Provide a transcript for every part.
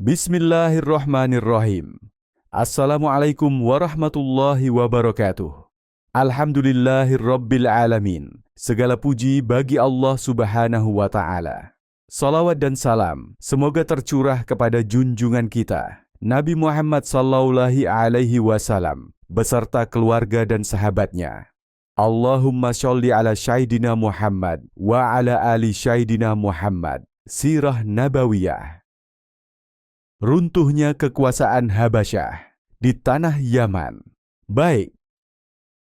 Bismillahirrahmanirrahim. Assalamualaikum warahmatullahi wabarakatuh. Alhamdulillahirrabbil alamin. Segala puji bagi Allah Subhanahu wa Ta'ala. Salawat dan salam semoga tercurah kepada junjungan kita Nabi Muhammad sallallahu alaihi wasallam beserta keluarga dan sahabatnya. Allahumma sholli ala Sayyidina Muhammad wa ala ali Sayyidina Muhammad. Sirah Nabawiyah. Runtuhnya kekuasaan Habasyah di tanah Yaman. Baik,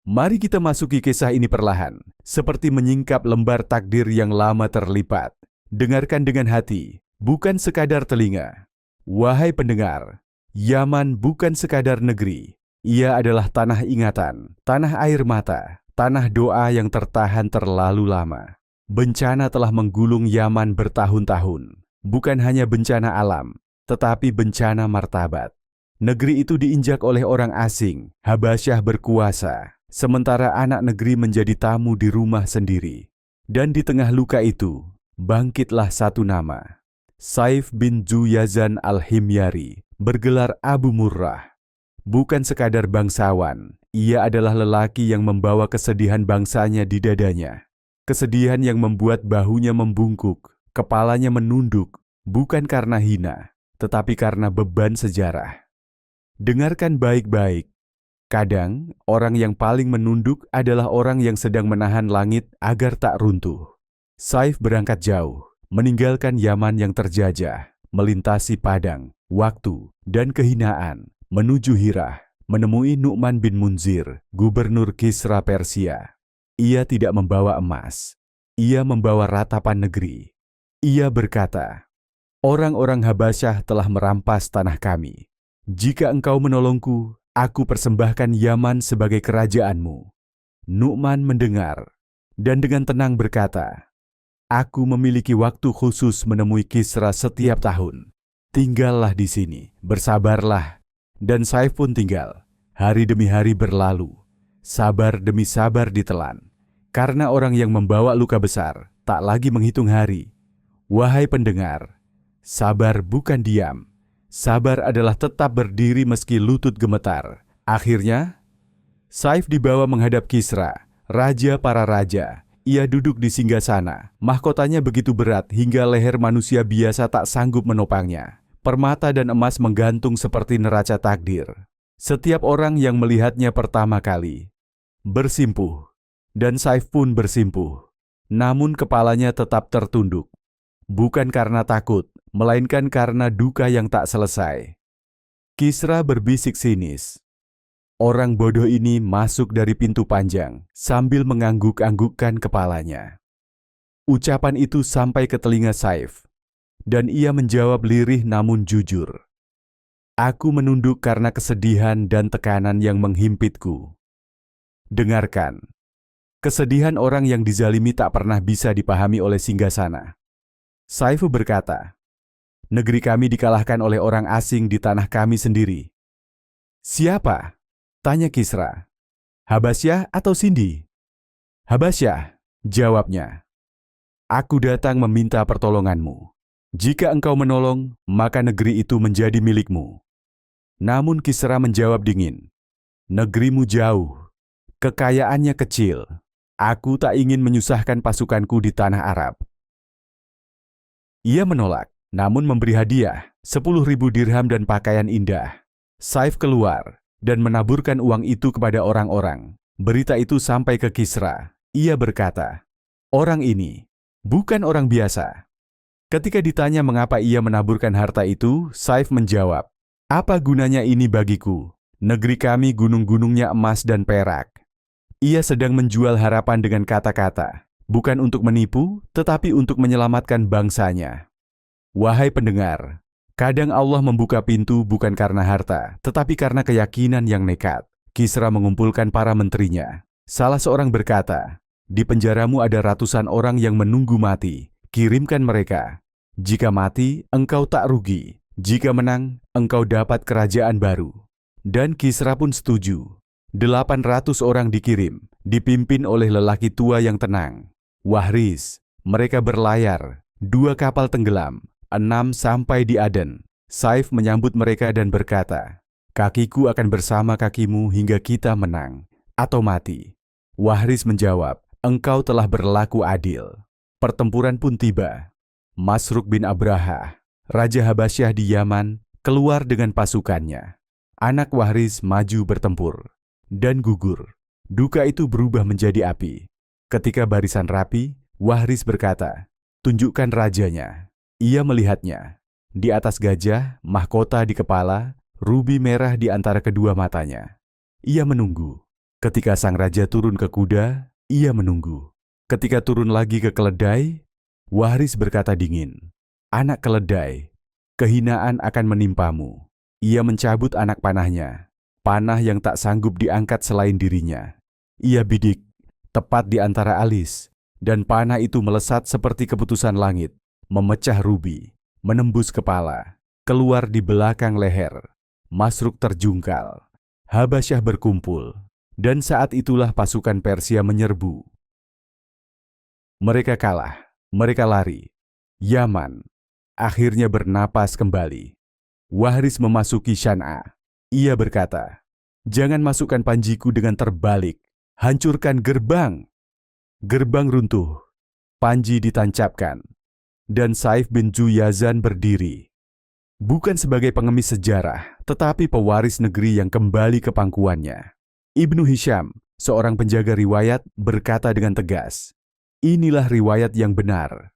mari kita masuki kisah ini perlahan, seperti menyingkap lembar takdir yang lama terlipat. Dengarkan dengan hati, bukan sekadar telinga. Wahai pendengar, Yaman bukan sekadar negeri. Ia adalah tanah ingatan, tanah air mata, tanah doa yang tertahan terlalu lama. Bencana telah menggulung Yaman bertahun-tahun. Bukan hanya bencana alam, tetapi bencana martabat. Negeri itu diinjak oleh orang asing, Habasyah berkuasa, sementara anak negeri menjadi tamu di rumah sendiri. Dan di tengah luka itu, bangkitlah satu nama. Saif bin Zuyazan al-Himyari, bergelar Abu Murrah. Bukan sekadar bangsawan, ia adalah lelaki yang membawa kesedihan bangsanya di dadanya. Kesedihan yang membuat bahunya membungkuk, kepalanya menunduk, bukan karena hina, tetapi karena beban sejarah. Dengarkan baik-baik. Kadang, orang yang paling menunduk adalah orang yang sedang menahan langit agar tak runtuh. Saif berangkat jauh, meninggalkan Yaman yang terjajah, melintasi padang, waktu, dan kehinaan, menuju Hirah, menemui Nu'man bin Munzir, gubernur Kisra Persia. Ia tidak membawa emas, ia membawa ratapan negeri. Ia berkata, "Orang-orang Habasyah telah merampas tanah kami. Jika engkau menolongku, aku persembahkan Yaman sebagai kerajaanmu." Nu'man mendengar, dan dengan tenang berkata, "Aku memiliki waktu khusus menemui Kisra setiap tahun. Tinggallah di sini, bersabarlah." Dan Saif pun tinggal. Hari demi hari berlalu. Sabar demi sabar ditelan. Karena orang yang membawa luka besar tak lagi menghitung hari. Wahai pendengar, sabar bukan diam. Sabar adalah tetap berdiri meski lutut gemetar. Akhirnya, Saif dibawa menghadap Kisra, raja para raja. Ia duduk di singgasana, mahkotanya begitu berat hingga leher manusia biasa tak sanggup menopangnya. Permata dan emas menggantung seperti neraca takdir. Setiap orang yang melihatnya pertama kali bersimpuh, dan Saif pun bersimpuh. Namun kepalanya tetap tertunduk. Bukan karena takut, melainkan karena duka yang tak selesai. Kisra berbisik sinis. Orang bodoh ini masuk dari pintu panjang sambil mengangguk-anggukkan kepalanya. Ucapan itu sampai ke telinga Saif, dan ia menjawab lirih namun jujur. "Aku menunduk karena kesedihan dan tekanan yang menghimpitku." Dengarkan, kesedihan orang yang dizalimi tak pernah bisa dipahami oleh singgasana. Saif berkata, "Negeri kami dikalahkan oleh orang asing di tanah kami sendiri." "Siapa?" tanya Kisra. "Habasyah atau Sindi?" "Habasyah," jawabnya. "Aku datang meminta pertolonganmu. Jika engkau menolong, maka negeri itu menjadi milikmu." Namun Kisra menjawab dingin, "Negerimu jauh, kekayaannya kecil. Aku tak ingin menyusahkan pasukanku di tanah Arab." Ia menolak, namun memberi hadiah 10.000 dirham dan pakaian indah. Saif keluar dan menaburkan uang itu kepada orang-orang. Berita itu sampai ke Kisra. Ia berkata, "Orang ini bukan orang biasa." Ketika ditanya mengapa ia menaburkan harta itu, Saif menjawab, "Apa gunanya ini bagiku? Negeri kami gunung-gunungnya emas dan perak." Ia sedang menjual harapan dengan kata-kata, bukan untuk menipu, tetapi untuk menyelamatkan bangsanya. Wahai pendengar, kadang Allah membuka pintu bukan karena harta, tetapi karena keyakinan yang nekat. Kisra mengumpulkan para menterinya. Salah seorang berkata, "Di penjaramu ada ratusan orang yang menunggu mati. Kirimkan mereka. Jika mati, engkau tak rugi. Jika menang, engkau dapat kerajaan baru." Dan Kisra pun setuju. 800 orang dikirim, dipimpin oleh lelaki tua yang tenang, Wahris. Mereka berlayar, 2 kapal tenggelam, 6 sampai di Aden. Saif menyambut mereka dan berkata, "Kakiku akan bersama kakimu hingga kita menang atau mati." Wahris menjawab, "Engkau telah berlaku adil." Pertempuran pun tiba. Masruk bin Abraha, Raja Habasyah di Yaman, keluar dengan pasukannya. Anak Wahris maju bertempur dan gugur. Duka itu berubah menjadi api. Ketika barisan rapi, Wahris berkata, "Tunjukkan rajanya." Ia melihatnya. Di atas gajah, mahkota di kepala, rubi merah di antara kedua matanya. Ia menunggu. Ketika sang raja turun ke kuda, ia menunggu. Ketika turun lagi ke keledai, Wahris berkata dingin, "Anak keledai, kehinaan akan menimpamu." Ia mencabut anak panahnya, panah yang tak sanggup diangkat selain dirinya. Ia bidik, tepat di antara alis, dan panah itu melesat seperti keputusan langit, memecah rubi, menembus kepala, keluar di belakang leher. Masruk terjungkal. Habasyah berkumpul, dan saat itulah pasukan Persia menyerbu. Mereka kalah, mereka lari. Yaman akhirnya bernapas kembali. Wahris memasuki Syan'a. Ia berkata, "Jangan masukkan panjiku dengan terbalik. Hancurkan gerbang." Gerbang runtuh, panji ditancapkan, dan Saif bin Juyazan berdiri. Bukan sebagai pengemis sejarah, tetapi pewaris negeri yang kembali ke pangkuannya. Ibnu Hisham, seorang penjaga riwayat, berkata dengan tegas, "Inilah riwayat yang benar.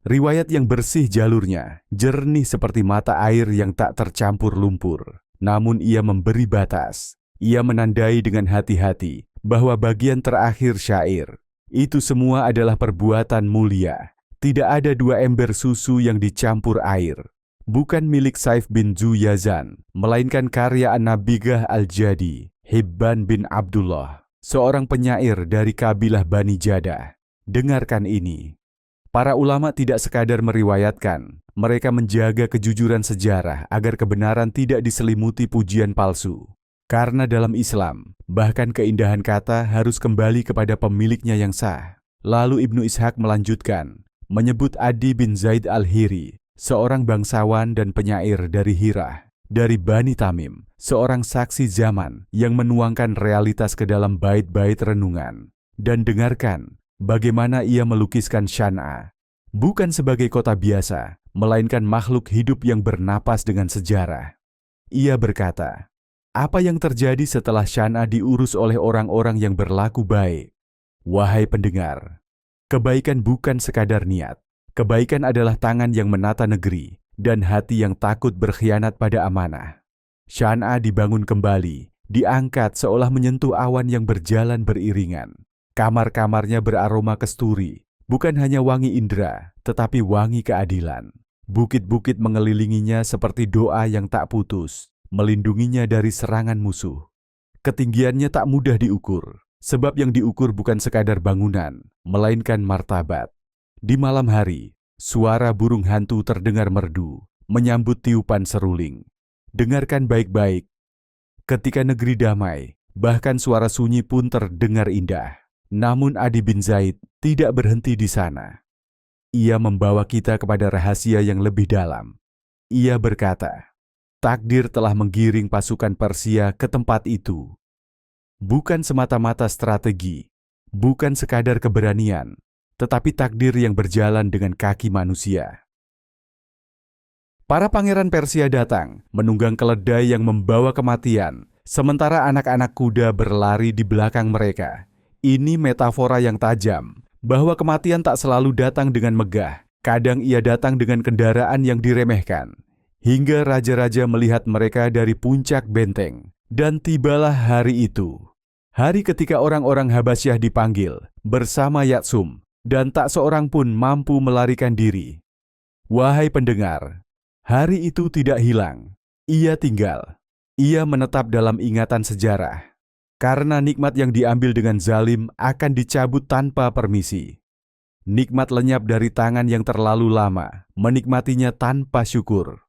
Riwayat yang bersih jalurnya, jernih seperti mata air yang tak tercampur lumpur. Namun ia memberi batas. Ia menandai dengan hati-hati bahwa bagian terakhir syair, itu semua adalah perbuatan mulia. Tidak ada 2 ember susu yang dicampur air. Bukan milik Saif bin Juyazan, melainkan karya An-Nabigah Al-Jadi, Hibban bin Abdullah, seorang penyair dari kabilah Bani Jadah. Dengarkan ini." Para ulama tidak sekadar meriwayatkan, mereka menjaga kejujuran sejarah agar kebenaran tidak diselimuti pujian palsu. Karena dalam Islam, bahkan keindahan kata harus kembali kepada pemiliknya yang sah. Lalu Ibnu Ishaq melanjutkan, menyebut Adi bin Zaid al-Hiri, seorang bangsawan dan penyair dari Hirah, dari Bani Tamim, seorang saksi zaman yang menuangkan realitas ke dalam bait-bait renungan. Dan dengarkan bagaimana ia melukiskan Syan'a, bukan sebagai kota biasa, melainkan makhluk hidup yang bernapas dengan sejarah. Ia berkata, "Apa yang terjadi setelah Syan'a diurus oleh orang-orang yang berlaku baik? Wahai pendengar, kebaikan bukan sekadar niat. Kebaikan adalah tangan yang menata negeri dan hati yang takut berkhianat pada amanah." Syan'a dibangun kembali, diangkat seolah menyentuh awan yang berjalan beriringan. Kamar-kamarnya beraroma kesturi, bukan hanya wangi indera, tetapi wangi keadilan. Bukit-bukit mengelilinginya seperti doa yang tak putus, melindunginya dari serangan musuh. Ketinggiannya tak mudah diukur, sebab yang diukur bukan sekadar bangunan, melainkan martabat. Di malam hari, suara burung hantu terdengar merdu, menyambut tiupan seruling. Dengarkan baik-baik. Ketika negeri damai, bahkan suara sunyi pun terdengar indah. Namun Adi bin Zaid tidak berhenti di sana. Ia membawa kita kepada rahasia yang lebih dalam. Ia berkata, takdir telah menggiring pasukan Persia ke tempat itu. Bukan semata-mata strategi, bukan sekadar keberanian, tetapi takdir yang berjalan dengan kaki manusia. Para pangeran Persia datang, menunggang keledai yang membawa kematian, sementara anak-anak kuda berlari di belakang mereka. Ini metafora yang tajam, bahwa kematian tak selalu datang dengan megah. Kadang ia datang dengan kendaraan yang diremehkan. Hingga raja-raja melihat mereka dari puncak benteng. Dan tibalah hari itu. Hari ketika orang-orang Habasyah dipanggil, bersama Yatsum, dan tak seorang pun mampu melarikan diri. Wahai pendengar, hari itu tidak hilang. Ia tinggal. Ia menetap dalam ingatan sejarah. Karena nikmat yang diambil dengan zalim akan dicabut tanpa permisi. Nikmat lenyap dari tangan yang terlalu lama, menikmatinya tanpa syukur.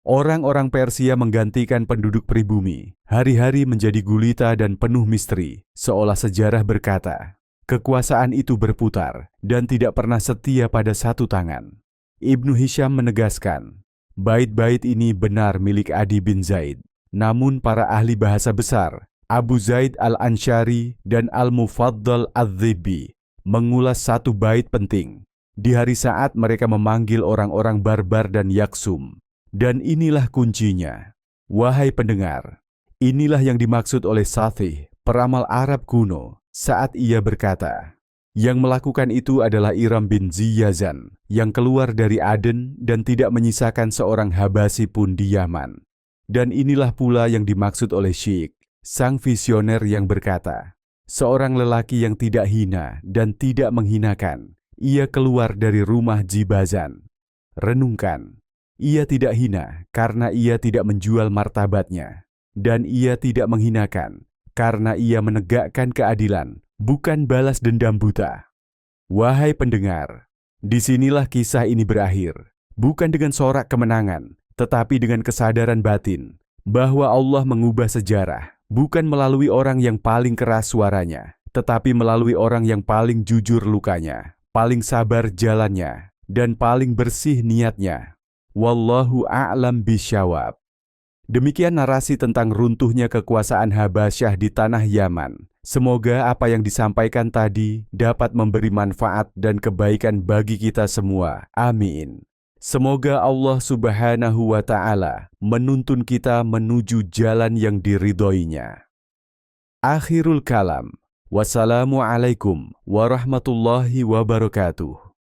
Orang-orang Persia menggantikan penduduk pribumi, hari-hari menjadi gulita dan penuh misteri, seolah sejarah berkata, kekuasaan itu berputar dan tidak pernah setia pada satu tangan. Ibnu Hisham menegaskan, Bait-bait ini benar milik Adi bin Zaid. Namun para ahli bahasa besar, Abu Zaid al-Ansyari dan Al-Mufaddal al-Dhibbi, mengulas satu bait penting di hari saat mereka memanggil orang-orang barbar dan yaksum. Dan inilah kuncinya. Wahai pendengar, inilah yang dimaksud oleh Sathih, peramal Arab kuno, saat ia berkata, yang melakukan itu adalah Iram bin Ziyazan, yang keluar dari Aden dan tidak menyisakan seorang Habasi pun di Yaman. Dan inilah pula yang dimaksud oleh Syekh, sang visioner yang berkata, seorang lelaki yang tidak hina dan tidak menghinakan, ia keluar dari rumah Jibazan. Renungkan, ia tidak hina karena ia tidak menjual martabatnya, dan ia tidak menghinakan karena ia menegakkan keadilan, bukan balas dendam buta. Wahai pendengar, disinilah kisah ini berakhir, bukan dengan sorak kemenangan, tetapi dengan kesadaran batin bahwa Allah mengubah sejarah, bukan melalui orang yang paling keras suaranya, tetapi melalui orang yang paling jujur lukanya, paling sabar jalannya, dan paling bersih niatnya. Wallahu a'lam bisyawab. Demikian narasi tentang runtuhnya kekuasaan Habasyah di tanah Yaman. Semoga apa yang disampaikan tadi dapat memberi manfaat dan kebaikan bagi kita semua. Amin. Semoga Allah Subhanahu wa Ta'ala menuntun kita menuju jalan yang diridhoinya. Akhirul kalam. Wassalamualaikum warahmatullahi wabarakatuh.